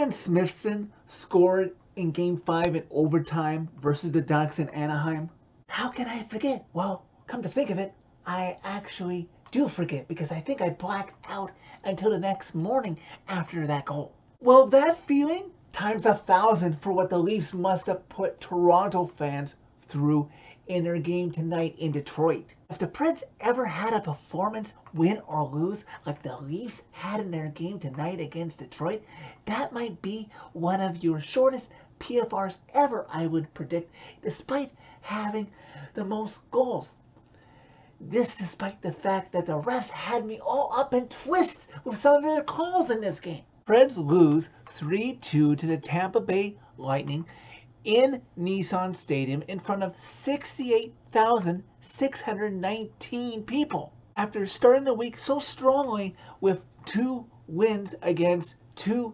when Smithson scored in Game 5 in overtime versus the Ducks in Anaheim? How can I forget? Well, come to think of it, I actually do forget because I think I blacked out until the next morning after that goal. Well, that feeling times 1,000 for what the Leafs must have put Toronto fans through in their game tonight in Detroit. If the Preds ever had a performance, win or lose, like the Leafs had in their game tonight against Detroit, that might be one of your shortest PFRs ever, I would predict, despite having the most goals. This despite the fact that the refs had me all up in twists with some of their calls in this game. Preds lose 3-2 to the Tampa Bay Lightning in Nissan Stadium in front of 68,619 people. After starting the week so strongly with 2 wins against 2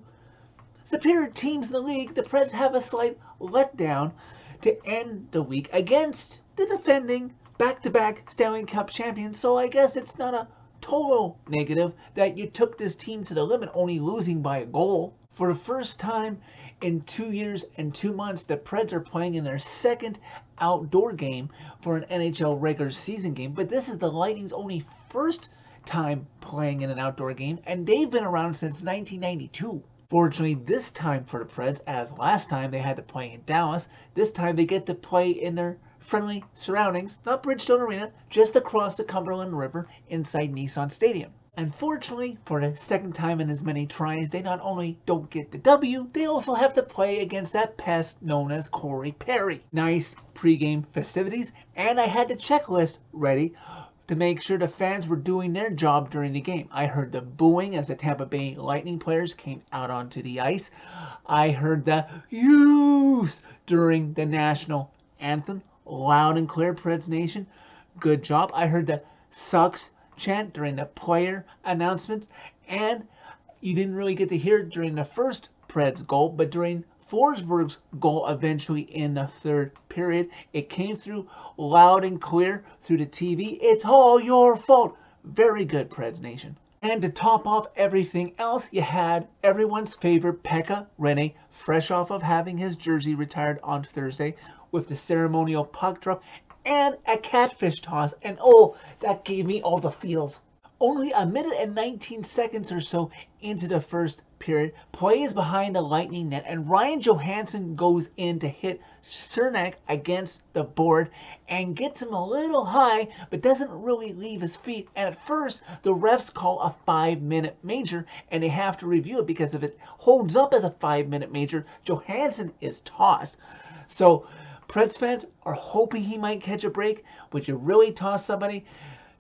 superior teams in the league, the Preds have a slight letdown to end the week against the defending back-to-back Stanley Cup champions. So I guess it's not a total negative that you took this team to the limit, only losing by a goal. For the first time in 2 years and 2 months, the Preds are playing in their second outdoor game for an NHL regular season game. But this is the Lightning's only first time playing in an outdoor game, and they've been around since 1992. Fortunately, this time for the Preds, as last time they had to play in Dallas, this time they get to play in their friendly surroundings, not Bridgestone Arena, just across the Cumberland River inside Nissan Stadium. Unfortunately, for the second time in as many tries, they not only don't get the W, they also have to play against that pest known as Corey Perry. Nice pregame festivities, and I had the checklist ready to make sure the fans were doing their job during the game. I heard the booing as the Tampa Bay Lightning players came out onto the ice. I heard the "Use" during the national anthem, loud and clear, Preds Nation. Good job. I heard the "Sucks" chant during the player announcements, and you didn't really get to hear it during the first Preds goal, but during Forsberg's goal eventually in the third period, it came through loud and clear through the TV. It's all your fault. Very good, Preds Nation. And to top off everything else, you had everyone's favorite Pekka Rinne, fresh off of having his jersey retired on Thursday, with the ceremonial puck drop and a catfish toss, and oh, that gave me all the feels. Only a minute and 19 seconds or so into the first period, play is behind the Lightning net, and Ryan Johansson goes in to hit Cernak against the board and gets him a little high, but doesn't really leave his feet. And at first, the refs call a 5-minute major, and they have to review it because if it holds up as a 5-minute major, Johansson is tossed. So Preds fans are hoping he might catch a break. Would you really toss somebody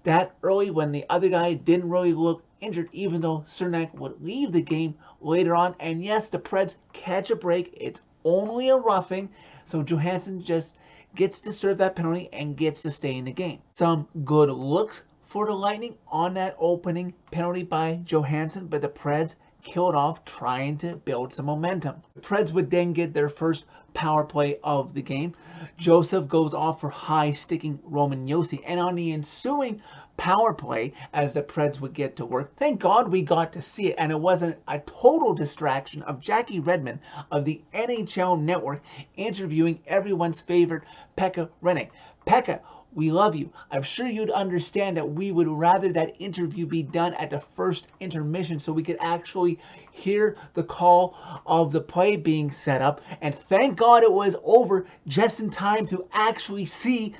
that early when the other guy didn't really look injured, even though Cernak would leave the game later on? And yes, the Preds catch a break. It's only a roughing, so Johansson just gets to serve that penalty and gets to stay in the game. Some good looks for the Lightning on that opening penalty by Johansson, but the Preds killed off trying to build some momentum. The Preds would then get their first power play of the game. Joseph goes off for high-sticking Roman Josi, and on the ensuing power play, as the Preds would get to work, thank God we got to see it, and it wasn't a total distraction of Jackie Redmond of the NHL Network interviewing everyone's favorite Pekka Rinne. Pekka, we love you. I'm sure you'd understand that we would rather that interview be done at the first intermission so we could actually hear the call of the play being set up. And thank God it was over just in time to actually see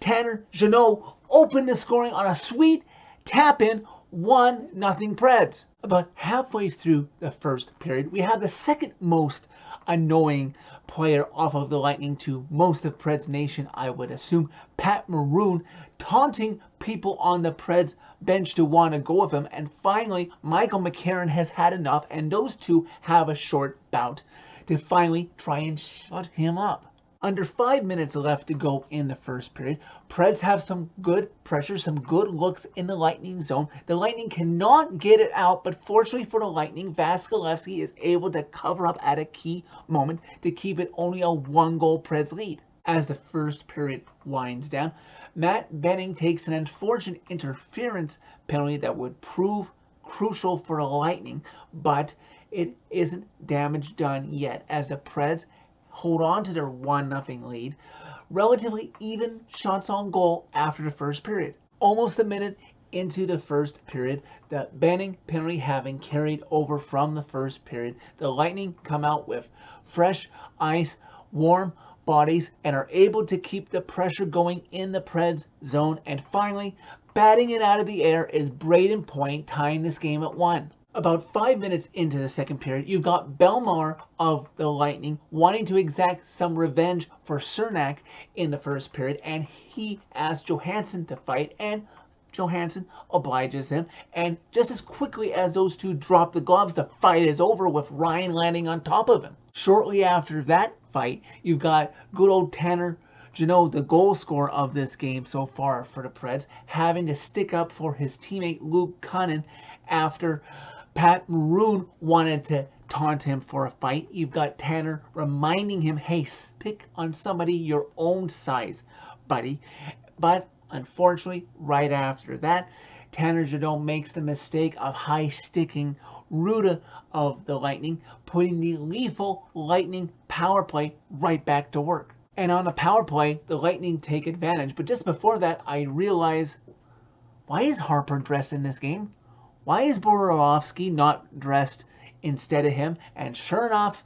Tanner Jeannot open the scoring on a sweet tap-in, 1-0 Preds. About halfway through the first period, we have the second most annoying player off of the Lightning to most of Preds Nation, I would assume, Pat Maroon, taunting people on the Preds bench to want to go with him. And finally, Michael McCarron has had enough, and those two have a short bout to finally try and shut him up. Under 5 minutes left to go in the first period, Preds have some good pressure, some good looks in the Lightning zone. The Lightning cannot get it out, but fortunately for the Lightning, Vasilevsky is able to cover up at a key moment to keep it only a 1-goal Preds lead. As the first period winds down, Matt Benning takes an unfortunate interference penalty that would prove crucial for the Lightning, but it isn't damage done yet as the Preds hold on to their 1-0 lead. Relatively even shots on goal after the first period. Almost a minute into the first period, the Benning penalty having carried over from the first period, the Lightning come out with fresh ice, warm bodies, and are able to keep the pressure going in the Preds zone. And finally, batting it out of the air is Braden Point, tying this game at 1. About 5 minutes into the second period, you've got Bellemare of the Lightning wanting to exact some revenge for Cernak in the first period, and he asks Johansson to fight, and Johansson obliges him, and just as quickly as those two drop the gloves, the fight is over with Ryan landing on top of him. Shortly after that fight, you've got good old Tanner Jeannot, the goal scorer of this game so far for the Preds, having to stick up for his teammate Luke Cunnin after Pat Maroon wanted to taunt him for a fight. You've got Tanner reminding him, hey, pick on somebody your own size, buddy. But unfortunately, right after that, Tanner Jeannot makes the mistake of high-sticking Ruda of the Lightning, putting the lethal Lightning power play right back to work. And on the power play, the Lightning take advantage. But just before that, I realize, why is Harper dressed in this game? Why is Bobrovsky not dressed instead of him? And sure enough,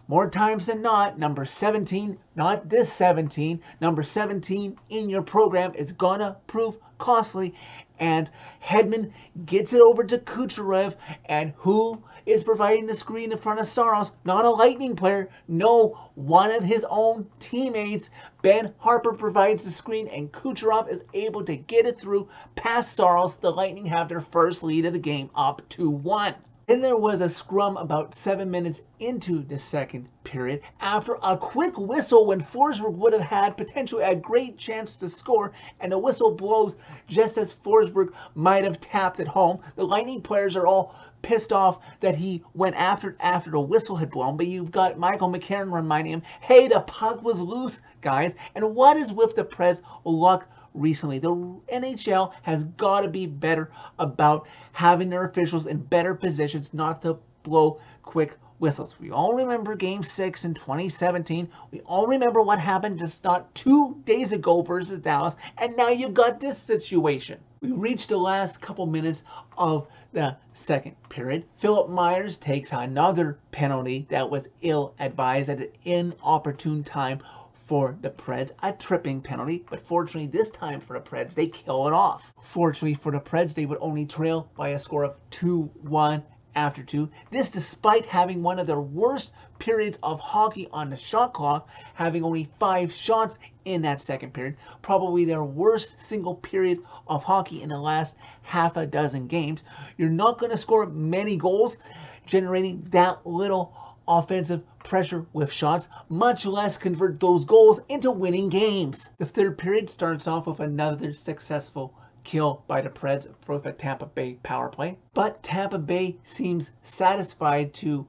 more times than not, number 17, not this 17, number 17 in your program is gonna prove costly. And Hedman gets it over to Kucherov, and who is providing the screen in front of Saros? Not a Lightning player, no, one of his own teammates. Ben Harper provides the screen, and Kucherov is able to get it through past Saros. The Lightning have their first lead of the game, up 2-1. Then there was a scrum about 7 minutes into the second period after a quick whistle when Forsberg would have had potentially a great chance to score, and the whistle blows just as Forsberg might have tapped it home. The Lightning players are all pissed off that he went after the whistle had blown, but you've got Michael McCarron reminding him, hey, the puck was loose, guys. And what is with the Preds' luck recently? The NHL has got to be better about having their officials in better positions not to blow quick whistles. We all remember Game 6 in 2017. We all remember what happened just not 2 days ago versus Dallas. And now you've got this situation. We reached the last couple minutes of the second period. Philip Myers takes another penalty that was ill-advised at an inopportune time for the Preds, a tripping penalty, but fortunately this time for the Preds, they kill it off. Fortunately for the Preds, they would only trail by a score of 2-1 after 2. This despite having one of their worst periods of hockey on the shot clock, having only 5 shots in that second period, probably their worst single period of hockey in the last half a dozen games. You're not going to score many goals generating that little offensive pressure with shots, much less convert those goals into winning games. The third period starts off with another successful kill by the Preds for the Tampa Bay power play, but Tampa Bay seems satisfied to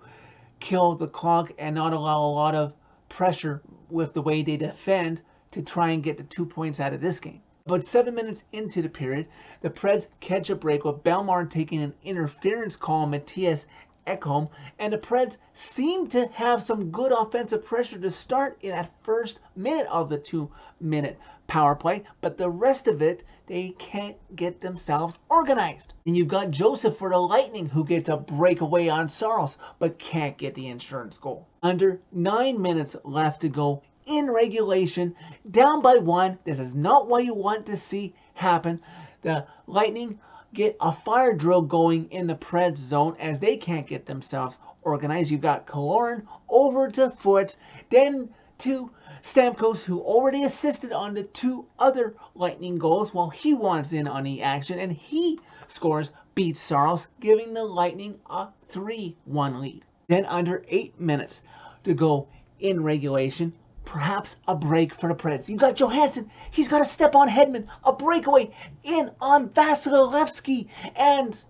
kill the clock and not allow a lot of pressure with the way they defend to try and get the 2 points out of this game. About 7 minutes into the period, the Preds catch a break with Bellemare taking an interference call on Matthias Ekholm, and the Preds seem to have some good offensive pressure to start in that first minute of the 2-minute power play, but the rest of it, they can't get themselves organized. And you've got Joseph for the Lightning, who gets a breakaway on Saros, but can't get the insurance goal. Under 9 minutes left to go in regulation, down by 1. This is not what you want to see happen. The Lightning get a fire drill going in the Preds zone as they can't get themselves organized. You've got Kaloran over to Foots, then to Stamkos, who already assisted on the 2 other Lightning goals while he wants in on the action, and he scores, beats Saros, giving the Lightning a 3-1 lead. Then under 8 minutes to go in regulation, perhaps a break for the Preds. You've got Johansson. He's got to step on Hedman. A breakaway in on Vasilevsky. And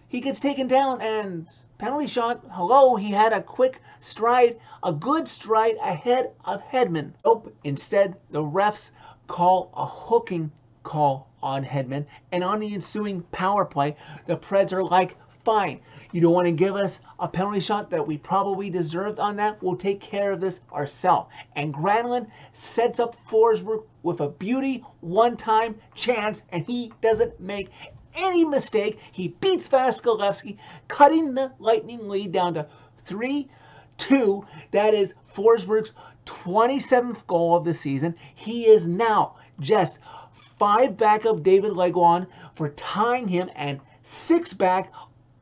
he gets taken down and penalty shot. Hello, he had a quick stride, a good stride ahead of Hedman. Nope, instead the refs call a hooking call on Hedman. And on the ensuing power play, the Preds are like fine. You don't want to give us a penalty shot that we probably deserved on that. We'll take care of this ourselves. And Granlund sets up Forsberg with a beauty one-time chance, and he doesn't make any mistake. He beats Vasilevsky, cutting the Lightning lead down to 3-2. That is Forsberg's 27th goal of the season. He is now just 5 back of David Legwand for tying him, and 6 back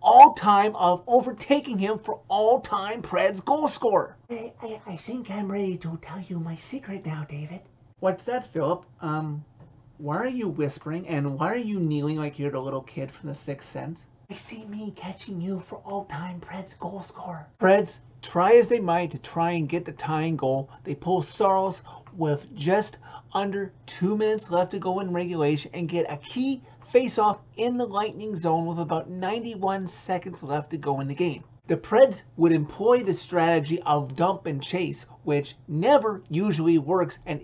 all-time of overtaking him for all-time Preds goal scorer. I think I'm ready to tell you my secret now, David. What's that, Philip? Why are you whispering, and why are you kneeling like you're the little kid from The Sixth Sense? I see me catching you for all-time Preds goal scorer. Preds, try as they might to try and get the tying goal. They pull Saros with just under 2 minutes left to go in regulation and get a key face-off in the Lightning zone with about 91 seconds left to go in the game. The Preds would employ the strategy of dump and chase, which never usually works, and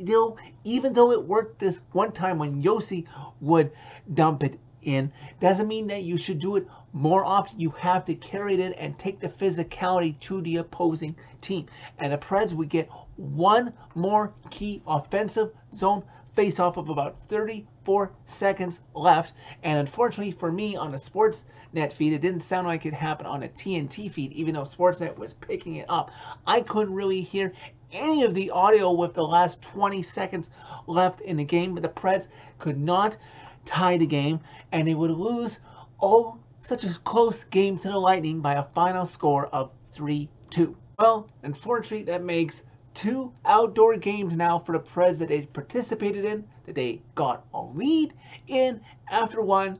even though it worked this one time when Yossi would dump it in, doesn't mean that you should do it more often. You have to carry it in and take the physicality to the opposing team. And the Preds would get one more key offensive zone face-off of about 34 seconds left. And unfortunately for me, on a Sportsnet feed, it didn't sound like it happened on a TNT feed, even though Sportsnet was picking it up. I couldn't really hear any of the audio with the last 20 seconds left in the game, but the Preds could not tie the game, and they would lose such a close game to the Lightning by a final score of 3-2. Well, unfortunately, that makes 2 outdoor games now for the Preds that they participated in, that they got a lead in after one,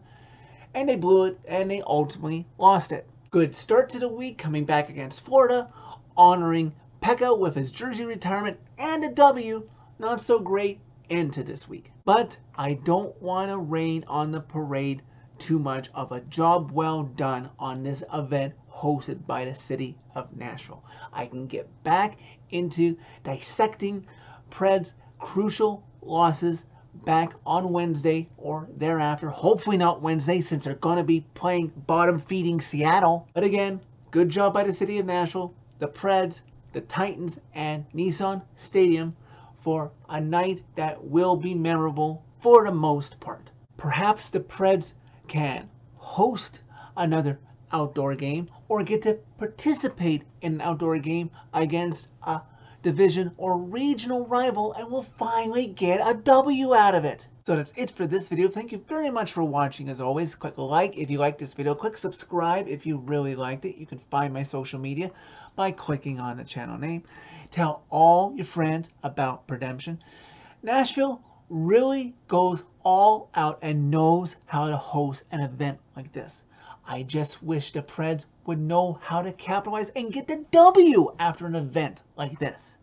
and they blew it, and they ultimately lost it. Good start to the week, coming back against Florida, honoring Pekka with his jersey retirement, and a W. Not so great end to this week. But I don't want to rain on the parade too much of a job well done on this event hosted by the city of Nashville. I can get back into dissecting Preds' crucial losses back on Wednesday or thereafter. Hopefully not Wednesday, since they're going to be playing bottom-feeding Seattle. But again, good job by the city of Nashville, the Preds, the Titans, and Nissan Stadium for a night that will be memorable for the most part. Perhaps the Preds can host another outdoor game or get to participate in an outdoor game against a division or regional rival, and we'll finally get a W out of it. So that's it for this video. Thank you very much for watching. As always, click like if you liked this video. Click subscribe if you really liked it. You can find my social media by clicking on the channel name. Tell all your friends about Redemption. Nashville really goes all out and knows how to host an event like this. I just wish the Preds would know how to capitalize and get the W after an event like this.